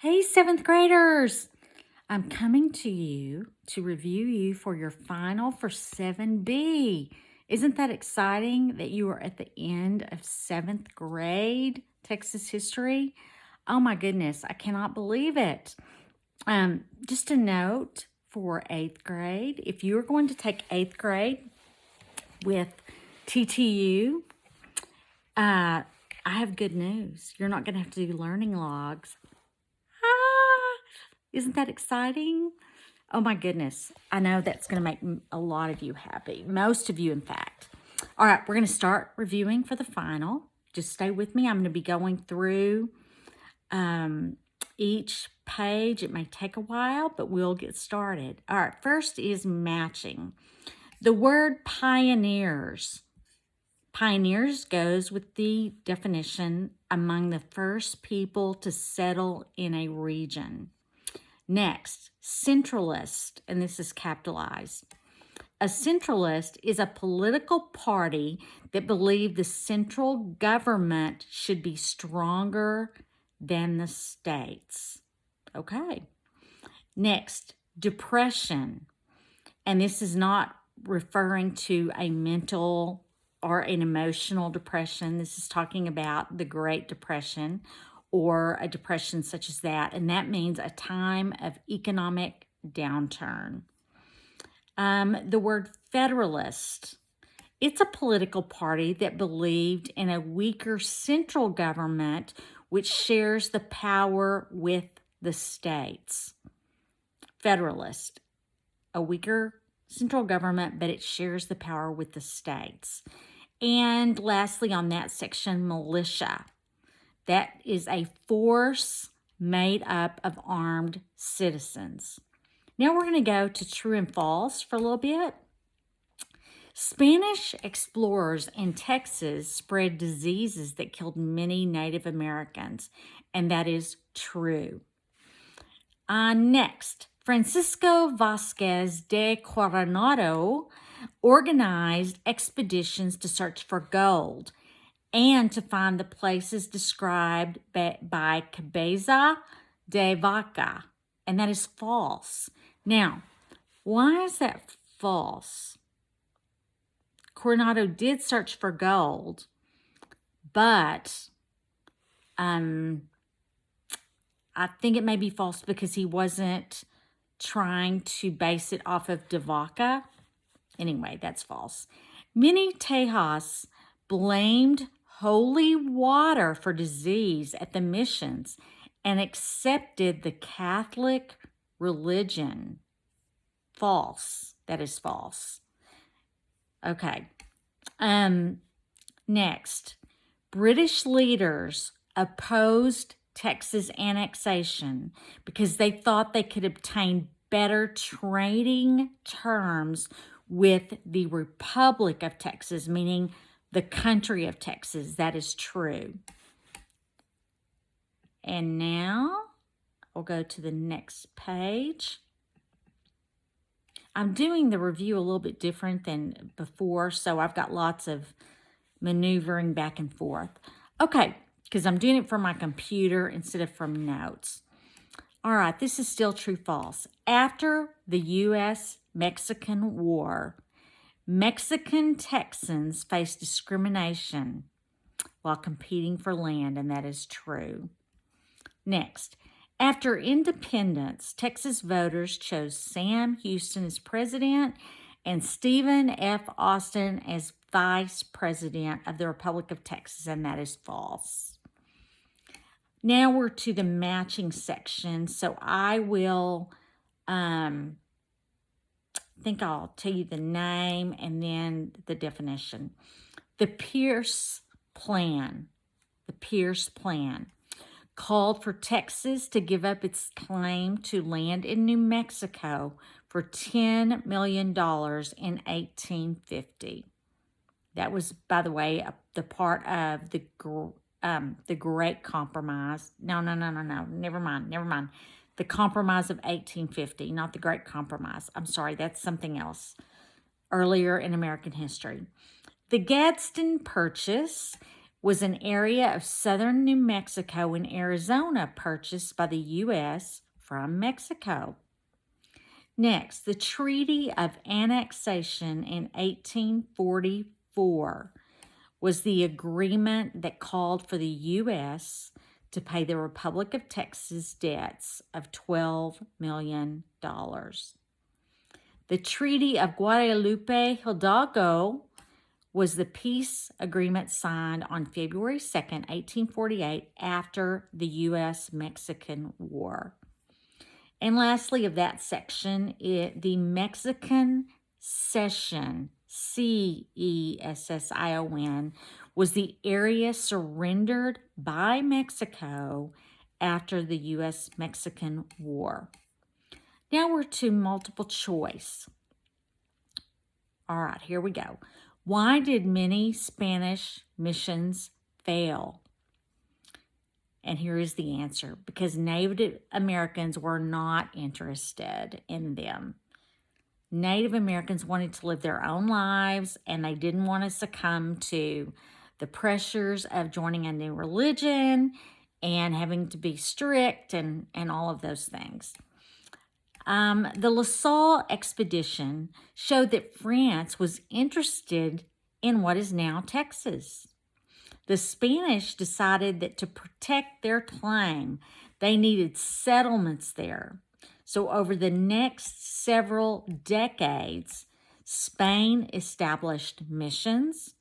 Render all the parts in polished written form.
Hey, seventh graders! I'm coming to you to review you for your final for 7B. Isn't that exciting that you are at the end of seventh grade Texas history? Oh my goodness, I cannot believe it. Just a note for eighth grade, if you're going to take eighth grade with TTU, I have good news. You're not going to have to do learning logs. Ah, isn't that exciting? Oh my goodness. I know that's going to make a lot of you happy. Most of you, in fact. All right, we're going to start reviewing for the final. Just stay with me. I'm going to be going through each page. It may take a while, but we'll get started. All right, first is matching. The word pioneers. Pioneers goes with the definition among the first people to settle in a region. Next, centralist, and this is capitalized. A centralist is a political party that believed the central government should be stronger than the states. Okay. Next, depression. And this is not referring to a mental or an emotional depression. This is talking about the Great Depression or a depression such as that. And that means a time of economic downturn. The word federalist. It's a political party that believed in a weaker central government which shares the power with the states. Federalist, a weaker central government, but it shares the power with the states. And lastly, on that section, militia. That is a force made up of armed citizens. Now we're going to go to true and false for a little bit. Spanish explorers in Texas spread diseases that killed many Native Americans, and that is true. Next, Francisco Vasquez de Coronado organized expeditions to search for gold and to find the places described by Cabeza de Vaca, and that is false. Now, why is that false? Coronado did search for gold, but I think it may be false because he wasn't trying to base it off of de Vaca. Anyway, that's false. Many Tejas blamed holy water for disease at the missions and accepted the Catholic religion. False. That is false. Okay. Next, British leaders opposed Texas annexation because they thought they could obtain better trading terms with the Republic of Texas, meaning the country of Texas. That is true. And now we'll go to the next page. I'm doing the review a little bit different than before, so I've got lots of maneuvering back and forth. Okay, because I'm doing it from my computer instead of from notes. All right, this is still true false. After the U.S.-Mexican War, Mexican Texans faced discrimination while competing for land, and that is true. Next, after independence, Texas voters chose Sam Houston as president and Stephen F. Austin as vice president of the Republic of Texas, and that is false. Now we're to the matching section, so I will think I'll tell you the name and then the definition. The Pierce Plan. The Pierce Plan called for Texas to give up its claim to land in New Mexico for $10 million in 1850. That was, by the way, the part of the Great Compromise. No, never mind. The Compromise of 1850, not the Great Compromise. I'm sorry, that's something else. Earlier in American history. The Gadsden Purchase was an area of southern New Mexico and Arizona purchased by the U.S. from Mexico. Next, the Treaty of Annexation in 1844 was the agreement that called for the U.S. to pay the Republic of Texas debts of $12 million. The Treaty of Guadalupe Hidalgo was the peace agreement signed on February 2nd, 1848, after the U.S.-Mexican War. And lastly, of that section, the Mexican Cession, Cession, was the area surrendered by Mexico after the U.S.-Mexican War. Now we're to multiple choice. All right, here we go. Why did many Spanish missions fail? And here is the answer. Because Native Americans were not interested in them. Native Americans wanted to live their own lives, and they didn't want to succumb to the pressures of joining a new religion and having to be strict and all of those things. The La Salle expedition showed that France was interested in what is now Texas. The Spanish decided that to protect their claim, they needed settlements there. So over the next several decades, Spain established missions,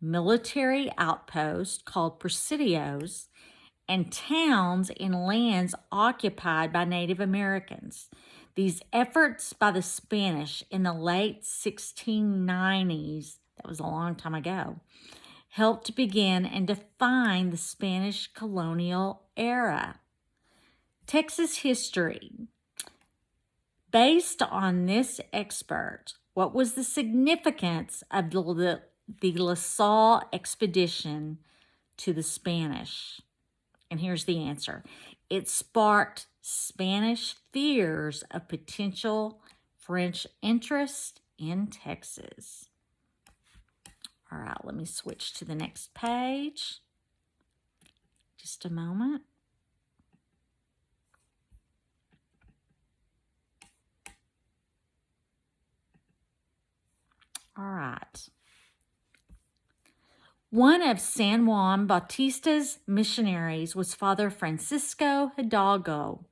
military outposts called presidios, and towns in lands occupied by Native Americans. These efforts by the Spanish in the late 1690s, that was a long time ago, helped begin and define the Spanish colonial era. Texas history. Based on this expert, what was the significance of the La Salle expedition to the Spanish? And here's the answer. It sparked Spanish fears of potential French interest in Texas. All right, let me switch to the next page. Just a moment. All right. One of San Juan Bautista's missionaries was Father Francisco Hidalgo,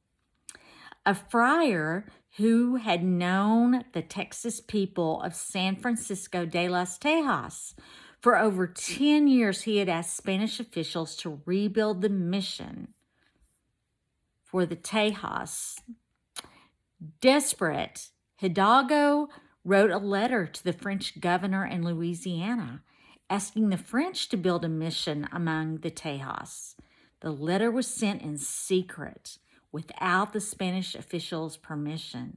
a friar who had known the Texas people of San Francisco de las Tejas. For over 10 years, he had asked Spanish officials to rebuild the mission for the Tejas. Desperate, Hidalgo wrote a letter to the French governor in Louisiana, asking the French to build a mission among the Tejas. The letter was sent in secret, without the Spanish officials' permission.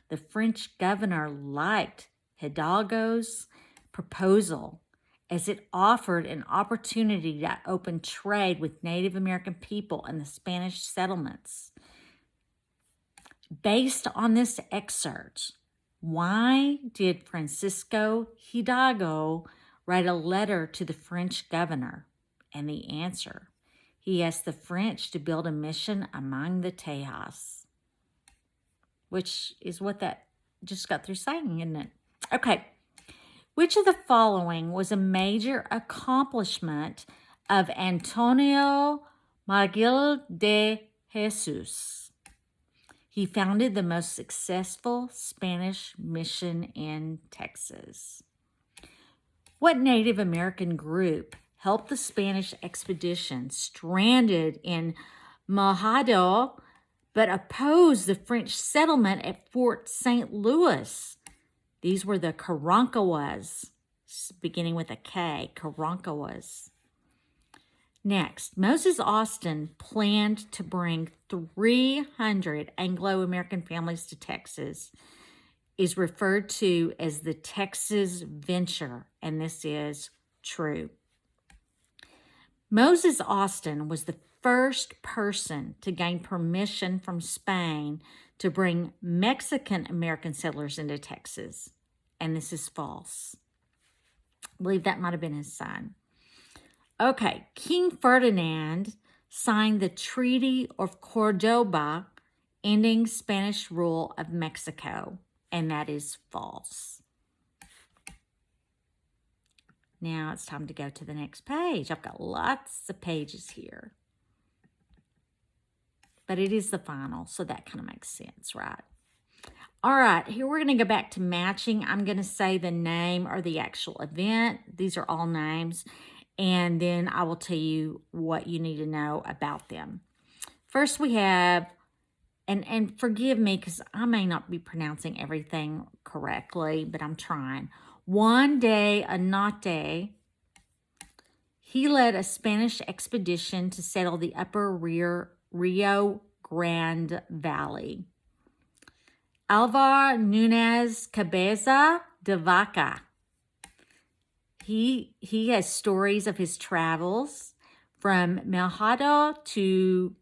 The French governor liked Hidalgo's proposal, as it offered an opportunity to open trade with Native American people in the Spanish settlements. Based on this excerpt, why did Francisco Hidalgo write a letter to the French governor? And the answer, he asked the French to build a mission among the Tejas, which is what that just got through saying, isn't it? Okay. Which of the following was a major accomplishment of Antonio Miguel de Jesus? He founded the most successful Spanish mission in Texas. What Native American group helped the Spanish expedition stranded in Mojado, but opposed the French settlement at Fort St. Louis? These were the Karankawas, beginning with a K, Karankawas. Next, Moses Austin planned to bring 300 Anglo-American families to Texas, is referred to as the Texas Venture, and this is true. Moses Austin was the first person to gain permission from Spain to bring Mexican-American settlers into Texas, and this is false. I believe that might have been his son. Okay, King Ferdinand signed the Treaty of Cordoba, ending Spanish rule of Mexico, and that is false. Now it's time to go to the next page. I've got lots of pages here, but it is the final, so that kind of makes sense, right? All right, here we're going to go back to matching. I'm going to say the name or the actual event. These are all names, and then I will tell you what you need to know about them. First, we have, and forgive me because I may not be pronouncing everything correctly, but I'm trying. Juan de Oñate, he led a Spanish expedition to settle the upper Rio Grande Valley. Alvar Nunez Cabeza de Vaca. He has stories of his travels from Melhado to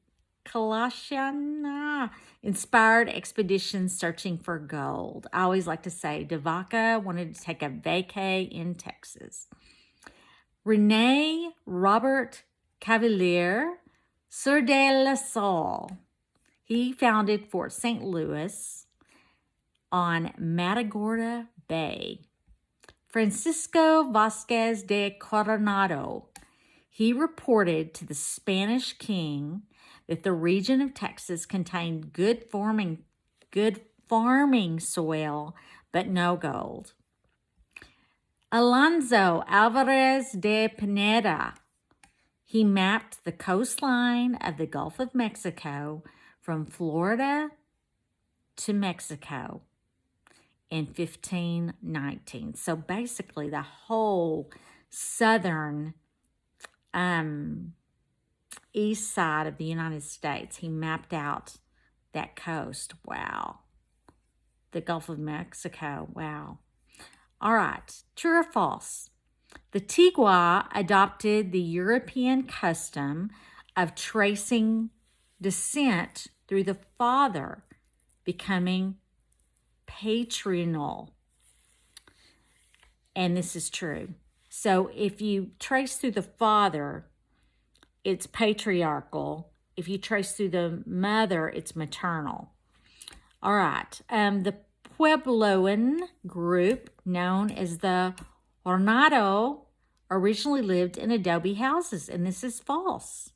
Kalashana, inspired expeditions searching for gold. I always like to say de Vaca wanted to take a vacay in Texas. Rene Robert Cavalier, Sieur de la Salle. He founded Fort St. Louis on Matagorda Bay. Francisco Vasquez de Coronado. He reported to the Spanish king that the region of Texas contained good farming soil, but no gold. Alonso Alvarez de Pineda. He mapped the coastline of the Gulf of Mexico from Florida to Mexico in 1519. So basically the whole southern east side of the United States, he mapped out that coast. Wow. The Gulf of Mexico. Wow. All right. True or false? The Tigua adopted the European custom of tracing descent through the father, becoming patrilineal. And this is true. So if you trace through the father, it's patriarchal. If you trace through the mother, it's maternal. All right. The Puebloan group, known as the Hornado, originally lived in adobe houses, and this is false.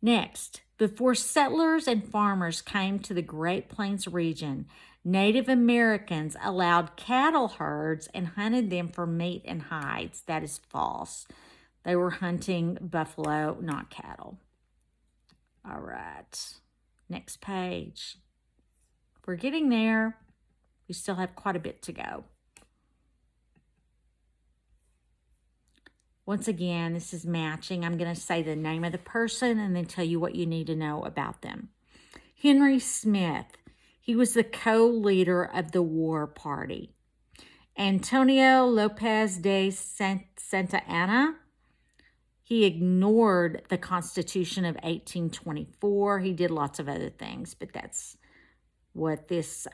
Next, before settlers and farmers came to the Great Plains region, Native Americans allowed cattle herds and hunted them for meat and hides. That is false. They were hunting buffalo, not cattle. All right, next page. We're getting there. We still have quite a bit to go. Once again, this is matching. I'm going to say the name of the person and then tell you what you need to know about them. Henry Smith. He was the co-leader of the War Party. Antonio Lopez de Santa Anna. He ignored the Constitution of 1824. He did lots of other things, but that's what this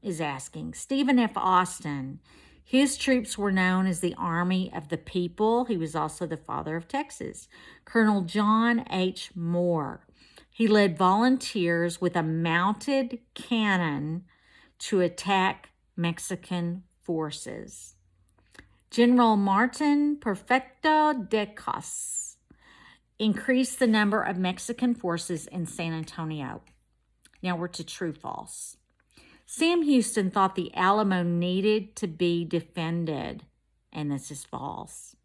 is asking. Stephen F. Austin. His troops were known as the Army of the People. He was also the father of Texas. Colonel John H. Moore. He led volunteers with a mounted cannon to attack Mexican forces. General Martin Perfecto de Cos increased the number of Mexican forces in San Antonio. Now we're to true false. Sam Houston thought the Alamo needed to be defended, and this is false.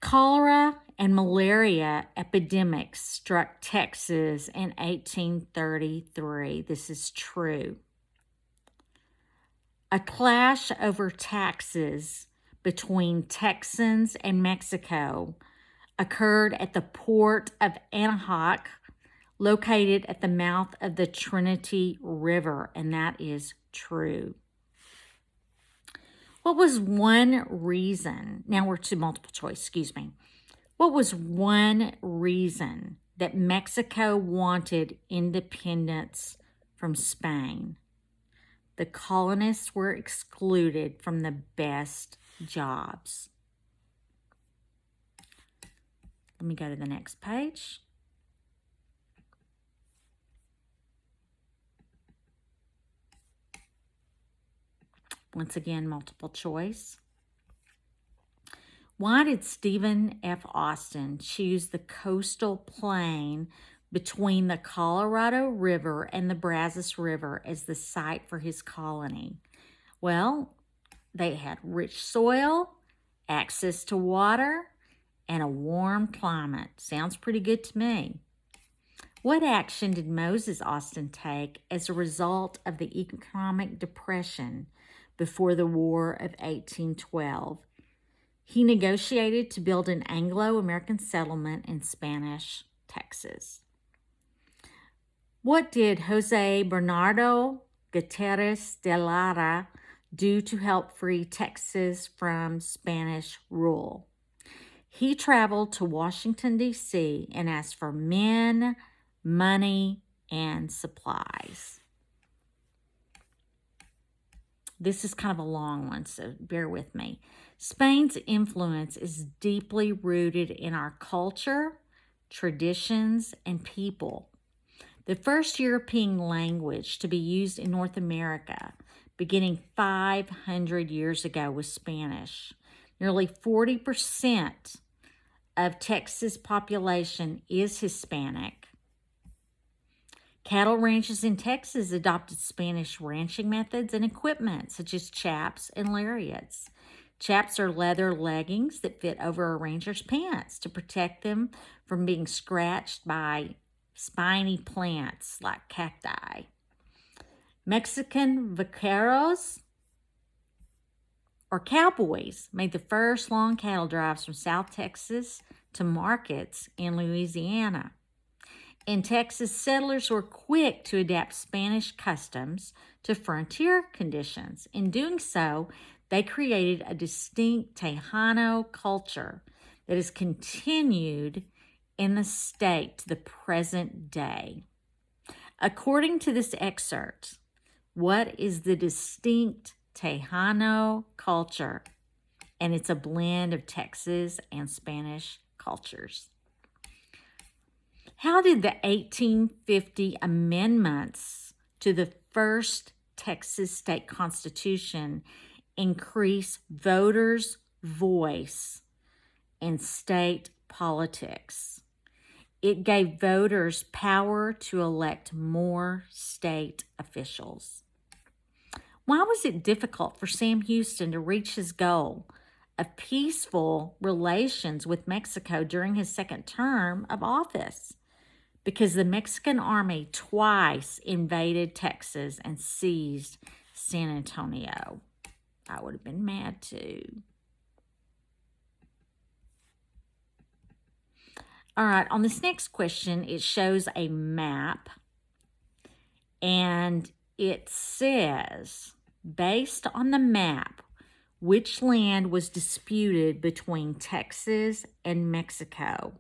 Cholera and malaria epidemics struck Texas in 1833. This is true. A clash over taxes between Texans and Mexico occurred at the port of Anahuac, located at the mouth of the Trinity River, and that is true. What was one reason, now we're to multiple choice, What was one reason that Mexico wanted independence from Spain? The colonists were excluded from the best jobs. Let me go to the next page. Once again, multiple choice. Why did Stephen F. Austin choose the coastal plain between the Colorado River and the Brazos River as the site for his colony? Well, they had rich soil, access to water, and a warm climate. Sounds pretty good to me. What action did Moses Austin take as a result of the economic depression before the War of 1812? He negotiated to build an Anglo-American settlement in Spanish Texas. What did Jose Bernardo Gutierrez de Lara do to help free Texas from Spanish rule? He traveled to Washington, D.C. and asked for men, money, and supplies. This is kind of a long one, so bear with me. Spain's influence is deeply rooted in our culture, traditions, and people. The first European language to be used in North America, beginning 500 years ago, was Spanish. Nearly 40% of Texas' population is Hispanic. Cattle ranches in Texas adopted Spanish ranching methods and equipment, such as chaps and lariats. Chaps are leather leggings that fit over a rancher's pants to protect them from being scratched by spiny plants like cacti. Mexican vaqueros, or cowboys, made the first long cattle drives from South Texas to markets in Louisiana. In Texas, settlers were quick to adapt Spanish customs to frontier conditions. In doing so, they created a distinct Tejano culture that has continued in the state to the present day. According to this excerpt, what is the distinct Tejano culture? And it's a blend of Texas and Spanish cultures. How did the 1850 amendments to the first Texas state constitution increase voters' voice in state politics? It gave voters power to elect more state officials. Why was it difficult for Sam Houston to reach his goal of peaceful relations with Mexico during his second term of office? Because the Mexican army twice invaded Texas and seized San Antonio. I would have been mad too. All right, on this next question, it shows a map, and it says, based on the map, which land was disputed between Texas and Mexico?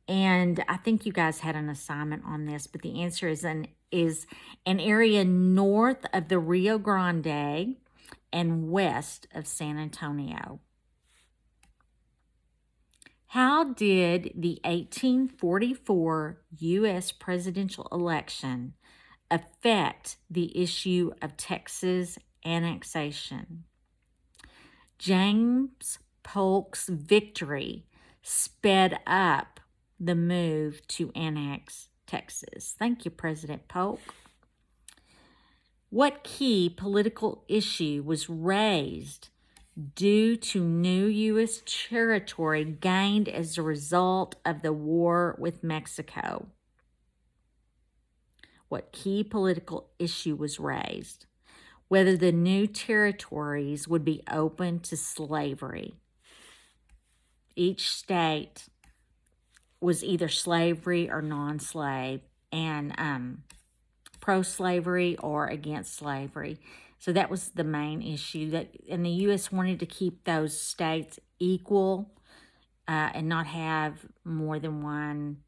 And I think you guys had an assignment on this, but the answer is an area north of the Rio Grande and west of San Antonio. How did the 1844 U.S. presidential election affect the issue of Texas annexation? James Polk's victory sped up the move to annex Texas. Thank you, President Polk. What key political issue was raised due to new U.S. territory gained as a result of the war with Mexico? What key political issue was raised? Whether the new territories would be open to slavery. Each state was either slavery or non-slave, and pro-slavery or against slavery. So that was the main issue. And the U.S. wanted to keep those states equal and not have more than one,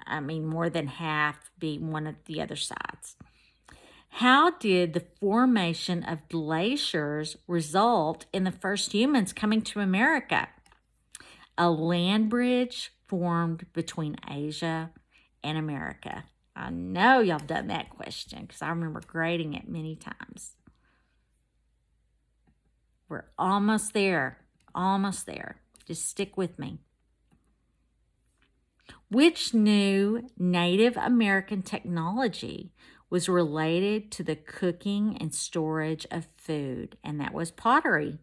more than half be one of the other sides. How did the formation of glaciers result in the first humans coming to America? A land bridge formed between Asia and America. I know y'all done that question because I remember grading it many times. We're almost there. Almost there. Just stick with me. Which new Native American technology was related to the cooking and storage of food? And that was pottery.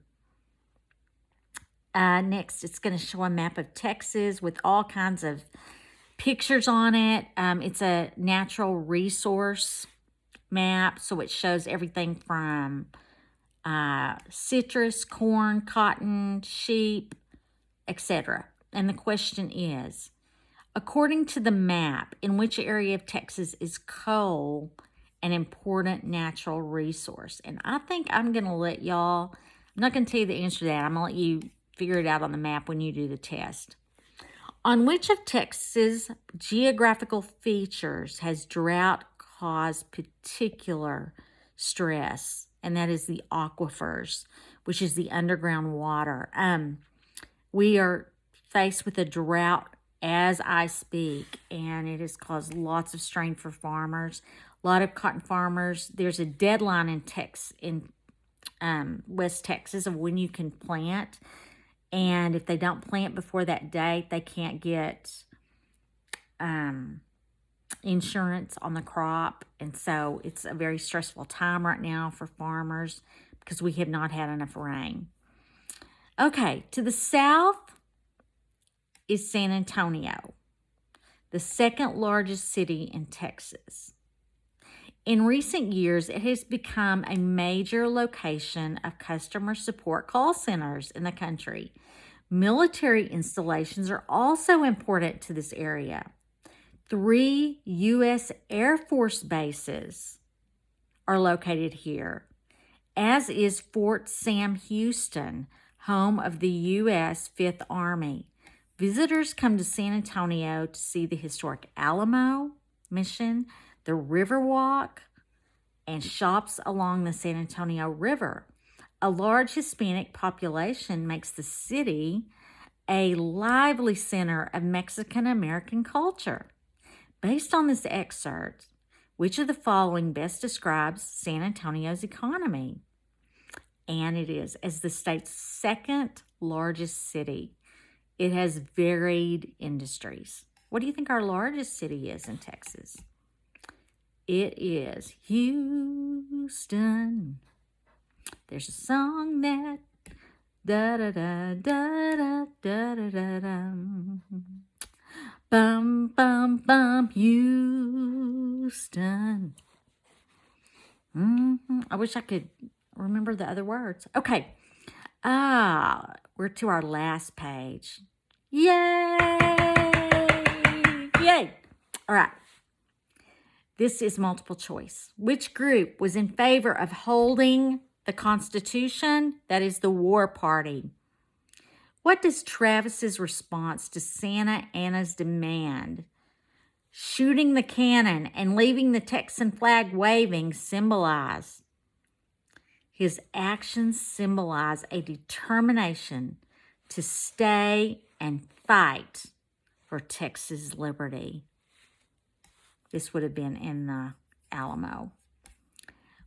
Next, it's going to show a map of Texas with all kinds of pictures on it. It's a natural resource map, so it shows everything from citrus, corn, cotton, sheep, etc. And the question is, according to the map, in which area of Texas is coal an important natural resource? And I think I'm going to let y'all, I'm not going to tell you the answer to that. I'm going to let you figure it out on the map when you do the test. On which of Texas' geographical features has drought caused particular stress? And that is the aquifers, which is the underground water. We are faced with a drought as I speak, and it has caused lots of strain for farmers. A lot of cotton farmers. There's a deadline in West Texas of when you can plant. And if they don't plant before that date, they can't get insurance on the crop. And so it's a very stressful time right now for farmers because we have not had enough rain. Okay, to the south is San Antonio, the second largest city in Texas. In recent years, it has become a major location of customer support call centers in the country. Military installations are also important to this area. 3 U.S. Air Force bases are located here, as is Fort Sam Houston, home of the U.S. 5th Army. Visitors come to San Antonio to see the historic Alamo Mission, the Riverwalk, and shops along the San Antonio River. A large Hispanic population makes the city a lively center of Mexican-American culture. Based on this excerpt, which of the following best describes San Antonio's economy? And it is, as the state's second largest city, it has varied industries. What do you think our largest city is in Texas? It is Houston. There's a song that da da da da da da da da da. Bum bum bum Houston. I wish I could remember the other words. Okay. We're to our last page. Yay! Yay! All right. This is multiple choice. Which group was in favor of holding the Constitution? That is the War Party. What does Travis's response to Santa Anna's demand, shooting the cannon and leaving the Texan flag waving, symbolize? His actions symbolize a determination to stay and fight for Texas liberty. This would have been in the Alamo.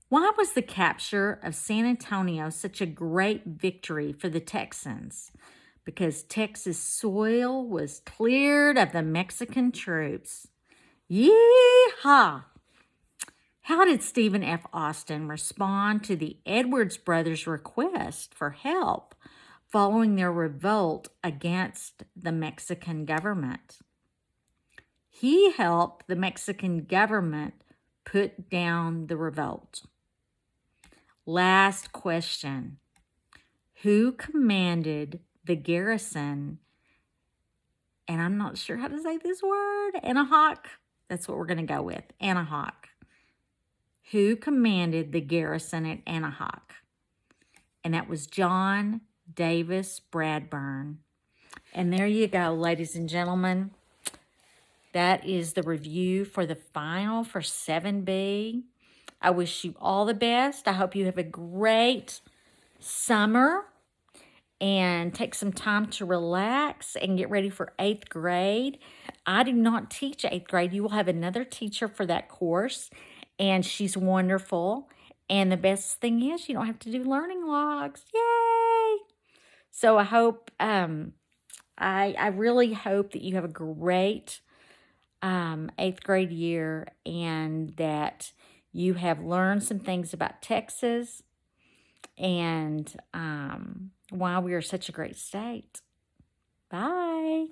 Why was the capture of San Antonio such a great victory for the Texans? Because Texas soil was cleared of the Mexican troops. Yee-haw! How did Stephen F. Austin respond to the Edwards brothers' request for help following their revolt against the Mexican government? He helped the Mexican government put down the revolt. Last question. Who commanded the garrison? And I'm not sure how to say this word. Anahuac. That's what we're going to go with. Anahuac. Who commanded the garrison at Anahuac? And that was John Davis Bradburn. And there you go, ladies and gentlemen. That is the review for the final for 7B. I wish you all the best. I hope you have a great summer and take some time to relax and get ready for 8th grade. I do not teach 8th grade. You will have another teacher for that course, and she's wonderful. And the best thing is you don't have to do learning logs. Yay! So I hope, I really hope that you have a great 8th grade year and that you have learned some things about Texas and why we are such a great state. Bye.